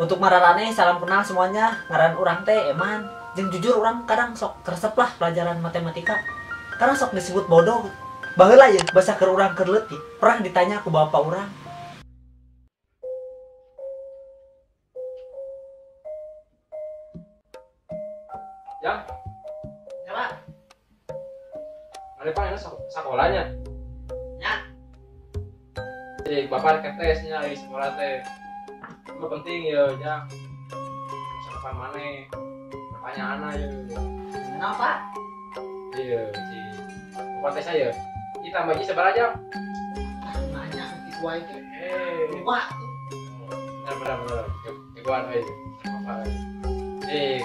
Untuk mararane salam kenal semuanya, ngaran urang teh Eman. Jeung jujur urang kadang sok keresep lah pelajaran matematika. Karena sok disebut bodoh. Baheula ya basa keur urang keur leutik. Pernah ditanya ku bapak urang. Ya, Ya, Pak. mana Pak ini sekolahnya? Ya. Jadi bapak ketesnya di sekolah teh. Itu penting ya, ya. Sarapan mana? Pertanyaan ya. Kenapa? Iya, si bapak tes saya. Kita tambah aja sebar aja. Nanya di gua itu. Wah. Benar. Iguan aja. Apa? Jadi,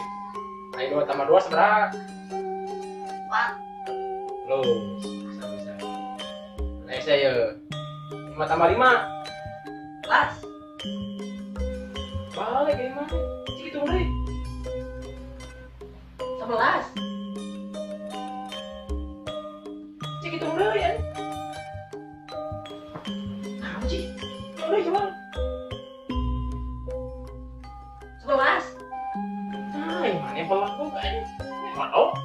ayo 2 tambah 2 seberapa? Pak. Loh, bisa. Nah, saya 5 tambah 5. Kelas. Balik gimana? Cik itu mulai. 11. Cik itu mulai ya. Nah, Ci. Mulai coba. 11. Nah, yang mana yang pelaku kayaknya? Waduh.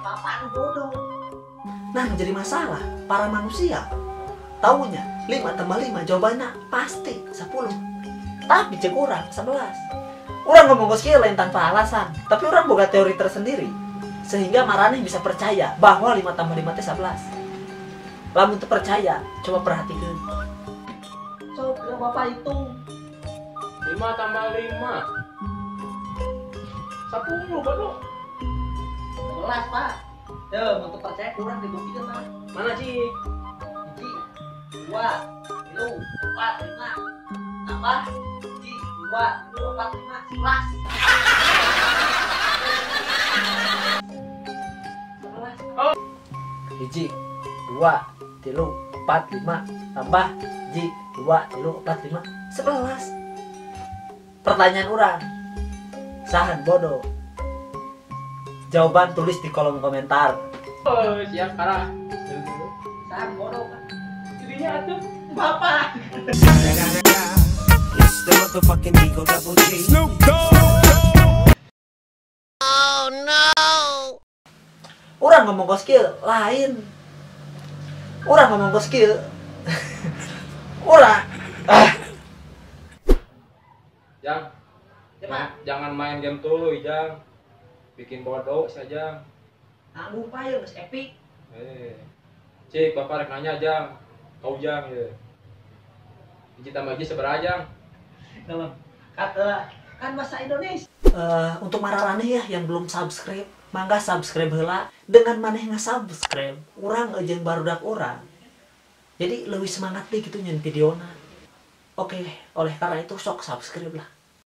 Bapak lu bodoh. Nah, menjadi masalah para manusia. Taunya 5 tambah 5 jawabannya pasti 10. Tapi cek urang 11. Urang ngomong skill lain tanpa alasan, tapi urang boga teori tersendiri. Sehingga marane bisa percaya bahwa 5 tambah 5 itu 11. Lamun teu percaya, coba perhatikan. Coba Bapak hitung. 5 tambah 5. 10 baru. 11, Pak. Ya, untuk percaya kurang dibuktikan, Pak. Mana Cik? 1, 2, 3, 4, 5. Tambah 2, 4, 5, 11. 11. Oh. 1, 2, 3, 4, 5. Tambah 1, 2, 3, 4, 5. 11. Pertanyaan orang. Sahan bodoh. Jawaban tulis di kolom komentar. Oh, siap parah. Sahan bodoh, Pak. Dirinya atuh. Bapak. It's the motherfucking Eagle Double G. Snoop Dogg. Oh no. Orang ngomong ke skill lain. Orang ngomong ke skill. Orang. Jangan main game dulu, Jang. Bikin bodoh saja. Nanggung pak ya, mas epic. Cik, bapak rek nanya, Jang. Kau Jang ya. Hiji tambah hiji seberapa, Jang? Kata kan bahasa Indonesia. Untuk mararane ya yang belum subscribe, mangga subscribe heula. Dengan maneh nge-subscribe, urang jeung barudak urang. Jadi lebih semangat deh gitu nyen videona. Oke, oleh karena itu sok subscribe lah.